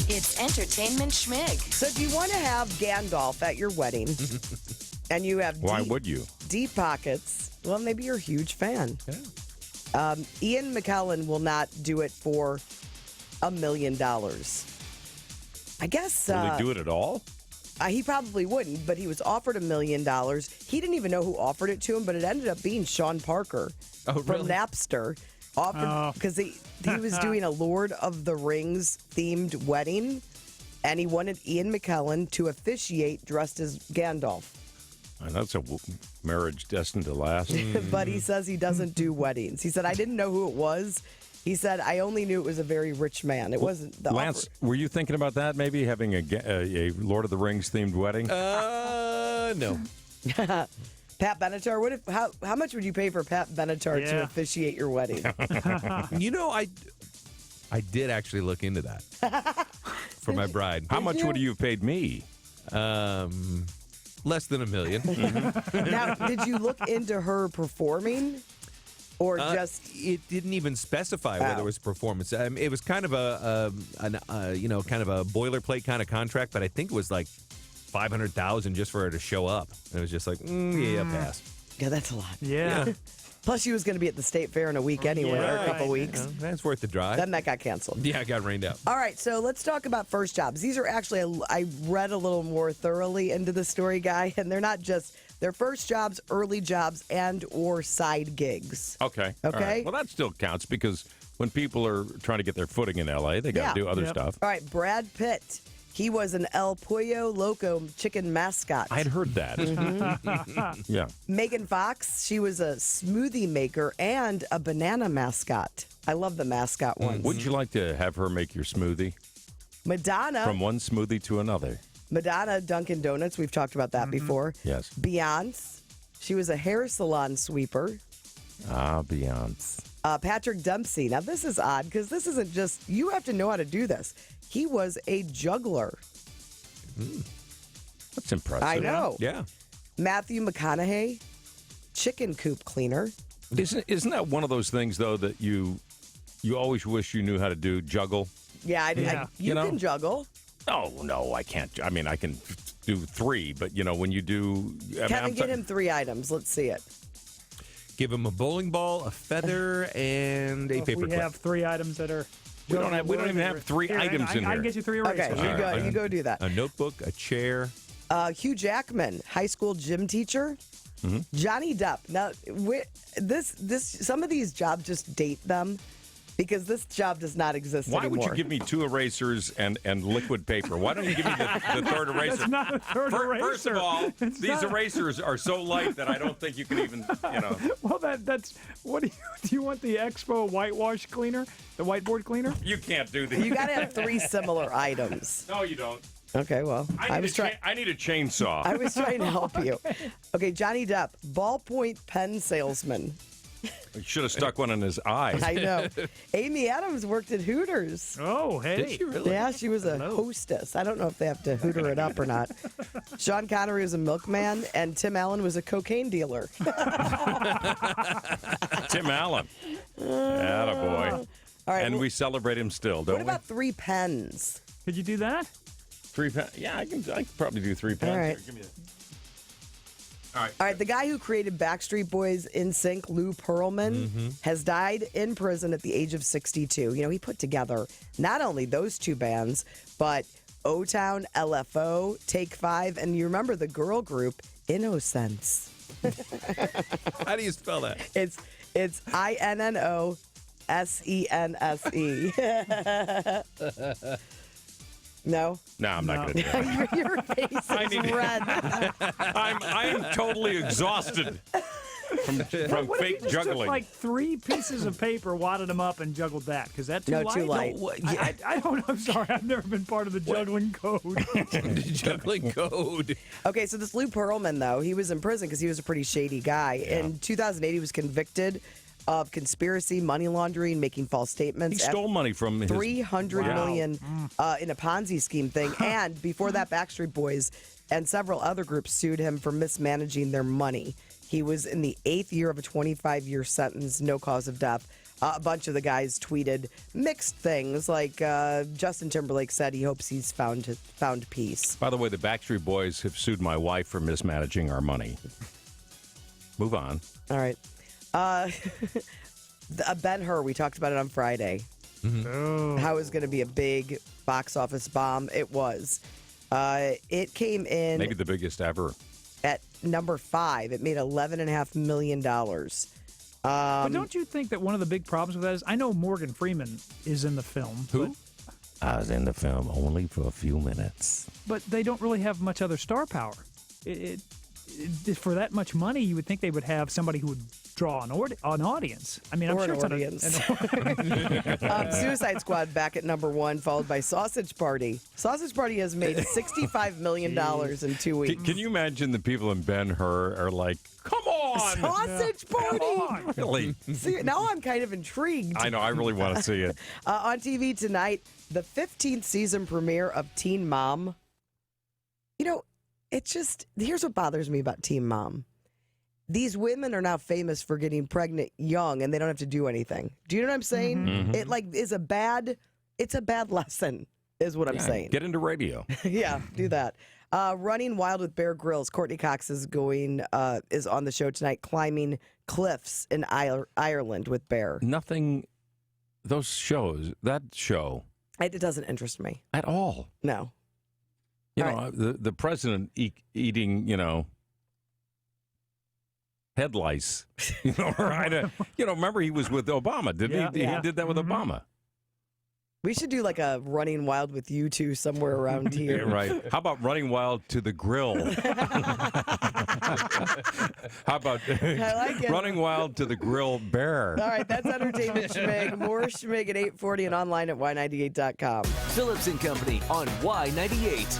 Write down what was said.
It's Entertainment Schmig. So do you want to have Gandalf at your wedding and you have Why would you? deep pockets? Well, maybe you're a huge fan. Yeah. Ian McKellen will not do it for $1 million. I guess Will he do it at all? he probably wouldn't, but he was offered $1 million. He didn't even know who offered it to him, but it ended up being Sean Parker from Napster. Offered because he was doing a Lord of the Rings themed wedding, and he wanted Ian McKellen to officiate dressed as Gandalf. And that's a marriage destined to last. But he says he doesn't do weddings. He said, I didn't know who it was. He said, I only knew it was a very rich man. It wasn't the Lance, offer. were you thinking about that? Maybe having a Lord of the Rings themed wedding? No. Pat Benatar, what if how much would you pay for Pat Benatar to officiate your wedding? I did actually look into that for my bride. How much would you have paid me? Less than $1 million. Now, did you look into her performing? Or just it didn't even specify whether it was a performance. It was kind of a boilerplate kind of contract, but I think it was like $500,000 just for her to show up. And it was just like, pass. Yeah, that's a lot. Yeah. Plus, she was going to be at the state fair in a week anyway, or a couple weeks. That's worth the drive. Then that got canceled. Yeah, it got rained out. All right, so let's talk about first jobs. These are actually, I read a little more thoroughly into the story, Guy, and they're not just, they're first jobs, early jobs, and or side gigs. Okay. Okay. All right. Well, that still counts because when people are trying to get their footing in L.A., they got to do other stuff. All right, Brad Pitt. He was an El Pollo Loco chicken mascot. I'd heard that. Yeah. Megan Fox, she was a smoothie maker and a banana mascot. I love the mascot ones. Wouldn't you like to have her make your smoothie? Madonna. From one smoothie to another. Madonna, Dunkin' Donuts. We've talked about that before. Yes. Beyonce. She was a hair salon sweeper. Beyonce. Patrick Dempsey. Now, this is odd because this isn't just, you have to know how to do this. He was a juggler. That's impressive. I know. Yeah. Matthew McConaughey, chicken coop cleaner. Isn't that one of those things, though, that you always wish you knew how to do, juggle? Yeah, you know? can juggle. Oh, no, I can't. I mean, I can do 3, but, when you do... Kevin, get him 3 items. Let's see it. Give him a bowling ball, a feather, and a paperclip. We have 3 items that are... We don't even have 3 items in here. I can get you 3 erasers. Okay, you go do that. A notebook, a chair. Hugh Jackman, high school gym teacher. Johnny Depp. Now, some of these jobs just date them because this job does not exist Why anymore. would you give me 2 erasers and liquid paper? Why don't you give me the third eraser? That's not a third eraser. First of all, these erasers are so light that I don't think you can even, Well, that's what do you want the Expo whitewash cleaner, the whiteboard cleaner? You can't do these. You got to have 3 similar items. No, you don't. Okay, well, I need a chainsaw. I was trying to help you. Okay, Johnny Depp, ballpoint pen salesman. I should have stuck one in his eye. I know. Amy Adams worked at Hooters. Oh, hey. Did she really? Yeah, she was a hostess. I don't know if they have to hooter it up or not. Sean Connery was a milkman, and Tim Allen was a cocaine dealer. Tim Allen. Attaboy. All right, And we celebrate him still, don't what we? about 3 pens? Could you do that? 3 pens? Yeah, I can probably do 3 pens. All right. Here, give me that. All right, the guy who created Backstreet Boys NSYNC, Lou Pearlman, has died in prison at the age of 62. He put together not only those 2 bands, but O-Town, LFO, Take 5, and you remember the girl group Innocence. How do you spell that? It's INNOSENSE. No? No, I'm not going to do that. Your face is red. I'm totally exhausted from What if fake you just juggling. took like 3 pieces of paper, wadded them up, and juggled that? Because that's too No, light? too light. No, I don't know. I'm sorry. I've never been part of the juggling code. Juggling code. Okay, so this Lou Pearlman, though, he was in prison because he was a pretty shady guy. Yeah. In 2008, he was convicted of conspiracy, money laundering, making false statements. He stole money from his... $300 million in a Ponzi scheme thing. And before that, Backstreet Boys and several other groups sued him for mismanaging their money. He was in the 8th year of a 25-year sentence, no cause of death. A bunch of the guys tweeted mixed things, like Justin Timberlake said he hopes he's found peace. By the way, the Backstreet Boys have sued my wife for mismanaging our money. Move on. All right. Ben-Hur, we talked about it on Friday. Oh. How it was going to be a big box office bomb. It was. It came in Maybe the biggest ever. at number 5. It made $11.5 million. But don't you think that one of the big problems with that is, I know Morgan Freeman is in the film. Who? I was in the film only for a few minutes. But they don't really have much other star power. For that much money, you would think they would have somebody who would draw an audience. I mean, I'm sure it's Suicide Squad back at number 1, followed by Sausage Party. Sausage Party has made $65 million in 2 weeks. Can you imagine the people in Ben-Hur are like, come on! Sausage Party! Come on. Really? See, now I'm kind of intrigued. I know, I really want to see it. On TV tonight, the 15th season premiere of Teen Mom. You know, here's what bothers me about Teen Mom. These women are now famous for getting pregnant young, and they don't have to do anything. Do you know what I'm saying? Mm-hmm. It is a bad lesson, is what I'm saying. Get into radio. Yeah, do that. Running Wild with Bear Grylls. Courtney Cox is on the show tonight, climbing cliffs in Ireland with Bear. Nothing, that show. It doesn't interest me. At all. No. You All know, right. the president eating, head lice. Remember he was with Obama, didn't he? Yeah. He did that with Obama. We should do like a Running Wild with you two somewhere around here. Yeah, right. How about Running Wild to the Grill? How about I like it. Running Wild to the Grill Bear? All right, that's Entertainment Schmig. More Schmig at 8:40 and online at y98.com. Phillips and Company on Y98.